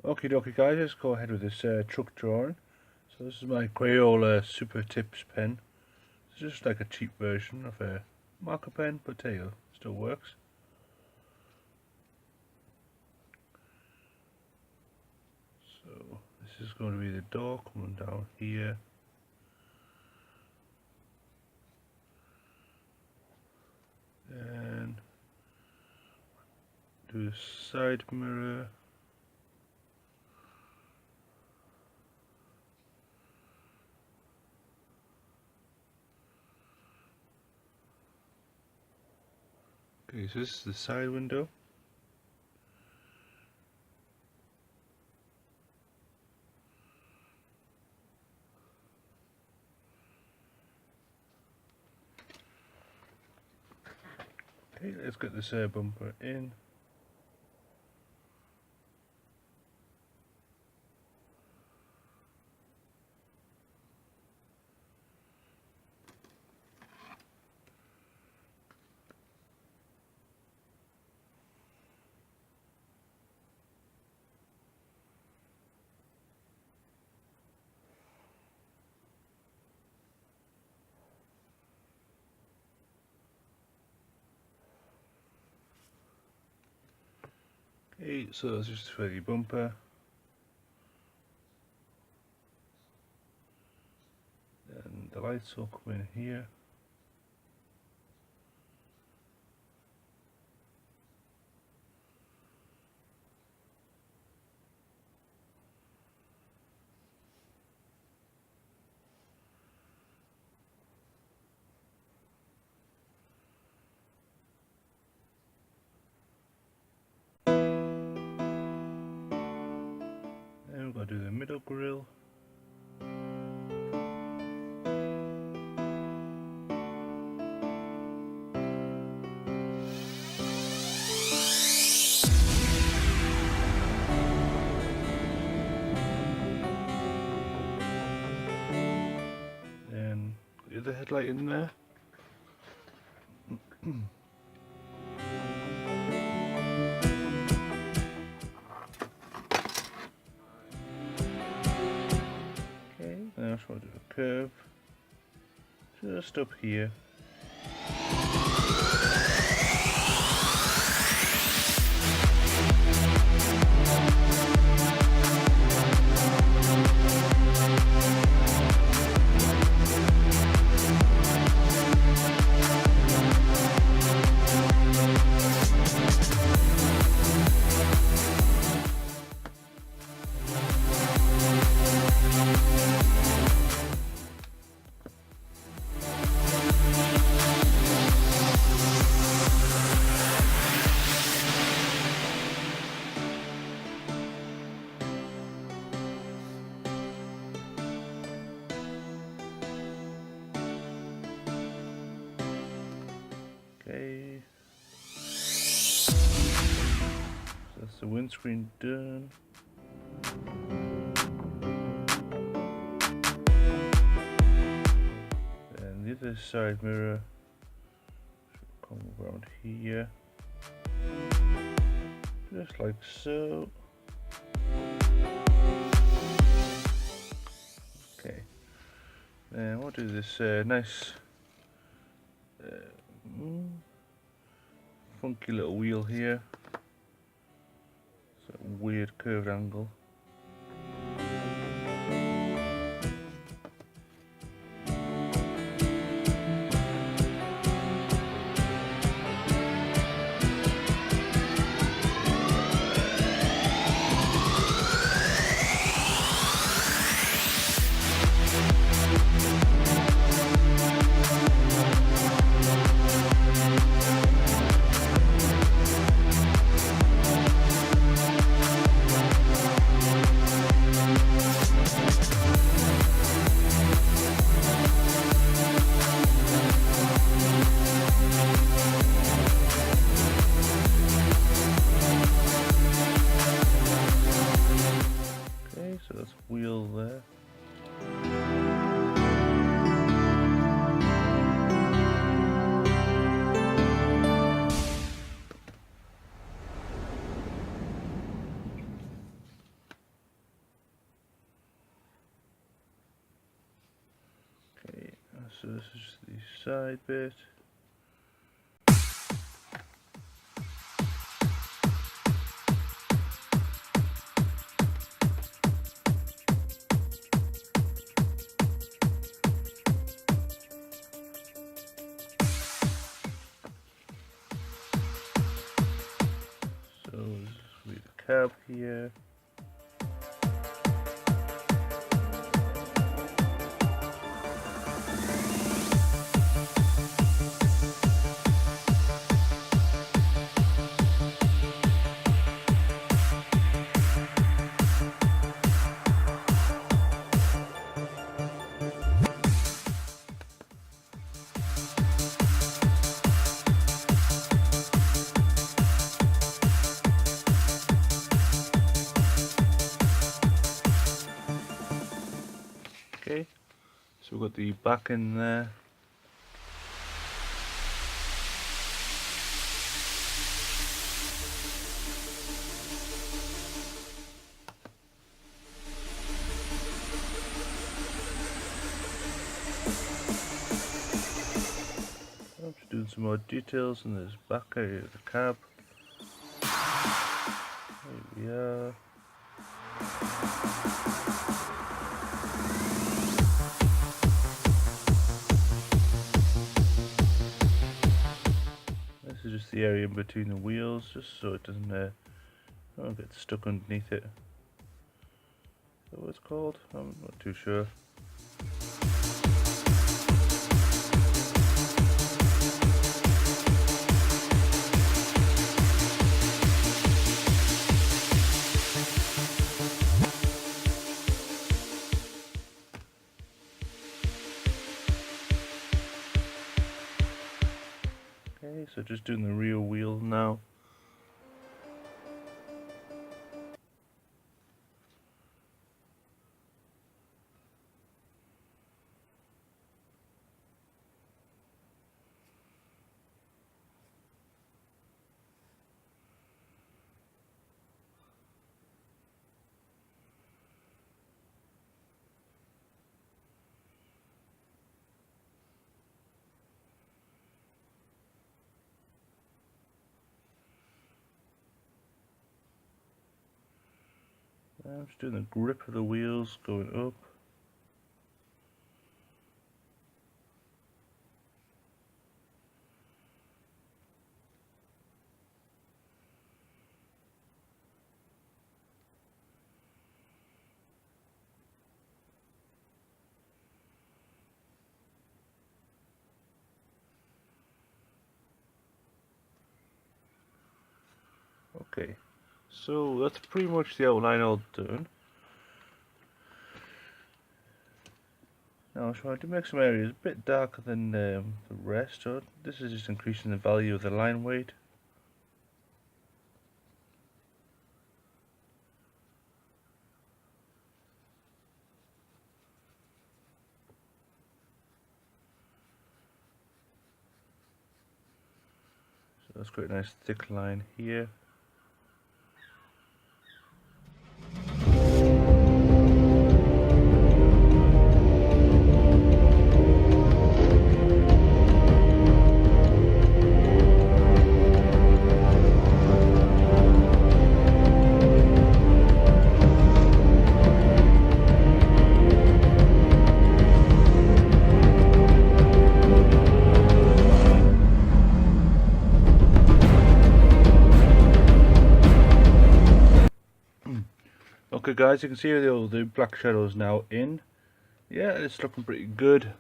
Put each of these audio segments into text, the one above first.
Okie dokie guys, let's go ahead with this truck drawing. So this is my Crayola Super Tips pen. It's just like a cheap version of a marker pen, but there you go, still works. So this is going to be the door coming down here. And do the side mirror. Okay, so this is the side window. Okay, let's get this bumper in. Okay, so that's just for the bumper. And the lights will come in here. And we're going to do the middle grille. And the other headlight in there. Now I just want to do a curve just up here. Okay, so that's the windscreen done. And the other side mirror should come around here, just like so. Okay, and we'll do this nice funky little wheel here. It's a weird curved angle. So this is the side bit. So this is with the cab here. Okay, so we've got the back in there. I'm just doing some more details in this back area of the cab. There we are. This is just the area in between the wheels, just so it doesn't get stuck underneath it. Is that what it's called? I'm not too sure. Okay, so just doing the rear wheel now. I'm just doing the grip of the wheels going up. Okay, so that's pretty much the outline all done. Now I'm trying to make some areas a bit darker than the rest, so this is just increasing the value of the line weight. So let's create a nice thick line here. Okay guys, you can see all the black shadows now in. Yeah, it's looking pretty good.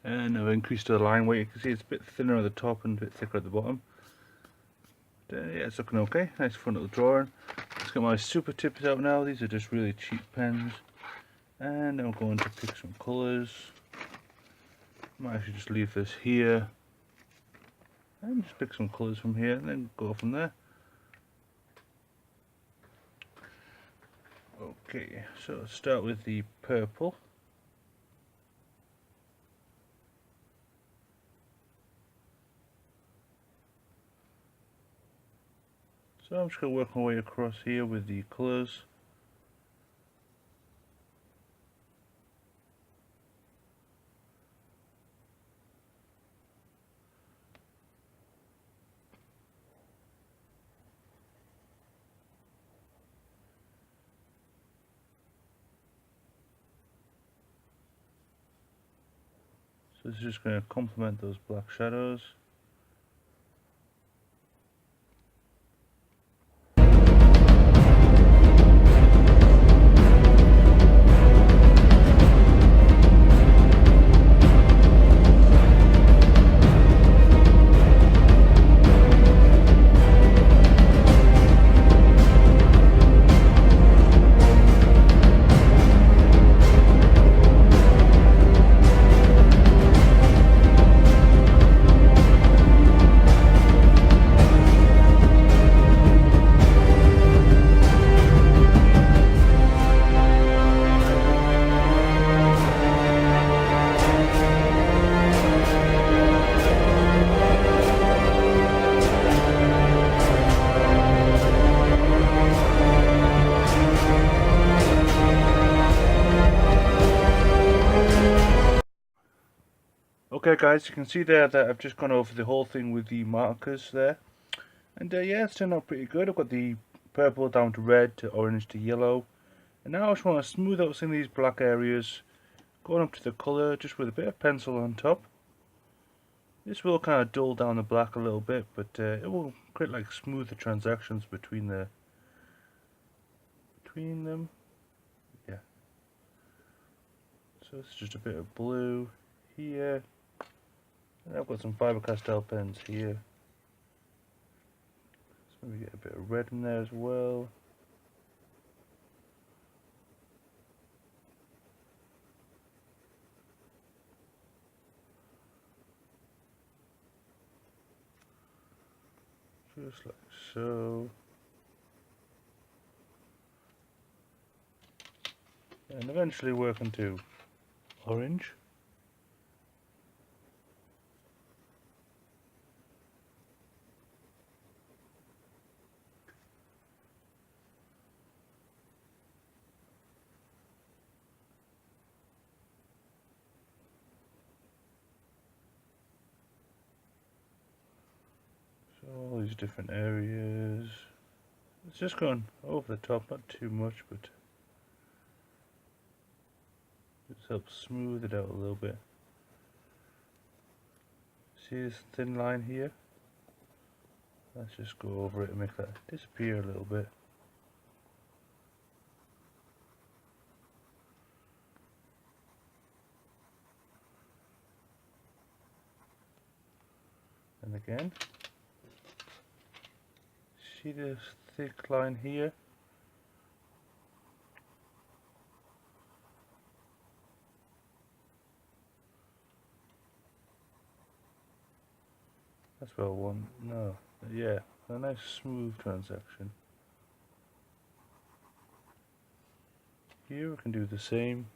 And I've increased the line weight. You can see it's a bit thinner at the top and a bit thicker at the bottom. But, yeah, it's looking okay. Nice fun little drawing. Let's get my super tips out now. These are just really cheap pens. And I'm going to pick some colours. Might actually just leave this here. And just pick some colours from here and then go from there. Okay, so let's start with the purple. So I'm just going to work my way across here with the colours. So this is just going to complement those black shadows. Okay guys, you can see there that I've just gone over the whole thing with the markers there. And yeah, it's turned out pretty good. I've got the purple down to red to orange to yellow. And now I just want to smooth out some of these black areas, going up to the colour just with a bit of pencil on top. This will kind of dull down the black a little bit, but it will create like smoother transactions between them. Yeah. So it's just a bit of blue here. And I've got some Faber-Castell pens here. So maybe get a bit of red in there as well. Just like so. And eventually work into orange. All these different areas. It's just going over the top, not too much, but just helps smooth it out a little bit. See this thin line here? Let's just go over it and make that disappear a little bit. And again. See this thick line here? That's about one. No, yeah, a nice smooth transaction. Here we can do the same.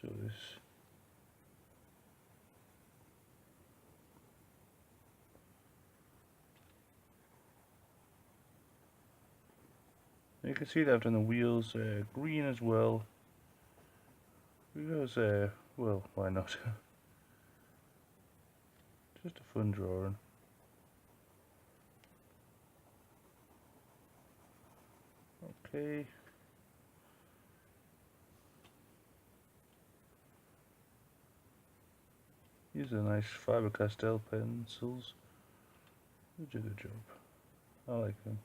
So this. You can see that I've done the wheels green as well, because well, why not? Just a fun drawing. Okay. These are nice Faber-Castell pencils. They do the job. I like them.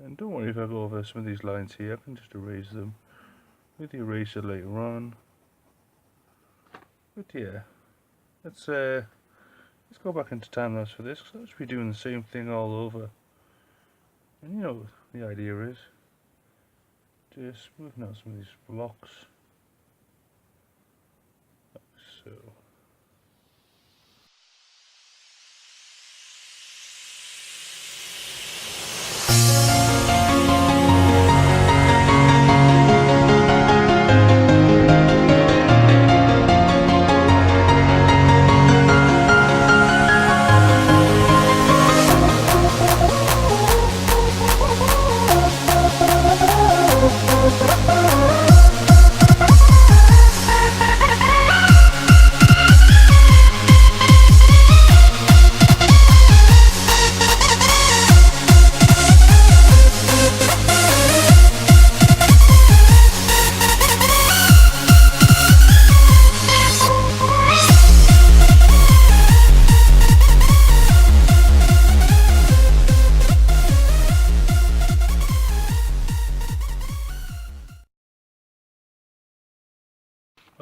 And don't worry if I go over some of these lines here, I can just erase them with the eraser later on. But yeah, let's go back into time lapse for this, because I'll just be doing the same thing all over. And you know what the idea is, just smoothing out some of these blocks, like so.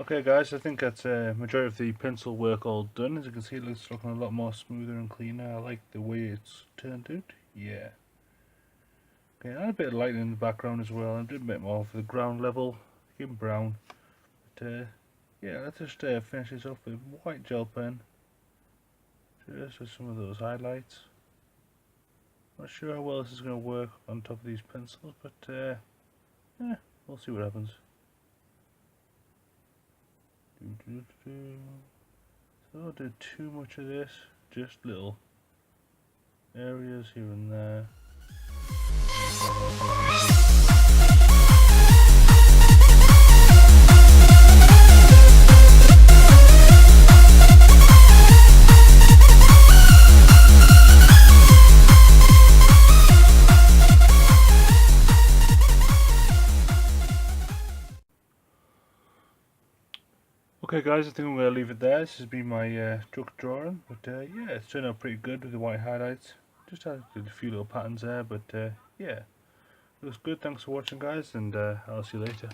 Okay guys, I think that's majority of the pencil work all done. As you can see, it's looking a lot more smoother and cleaner. I like the way it's turned out. Yeah. Okay, and a bit of lighting in the background as well. I'm doing a bit more for the ground level, keep them brown. But yeah, let's just finish this off with white gel pen. Just for some of those highlights. Not sure how well this is going to work on top of these pencils, but yeah, we'll see what happens. So don't do too much of this, just little areas here and there. Okay guys, I think I'm going to leave it there. This has been my duck drawing, but yeah, it's turned out pretty good with the white highlights. Just had a few little patterns there, but yeah, it looks good. Thanks for watching guys, and I'll see you later.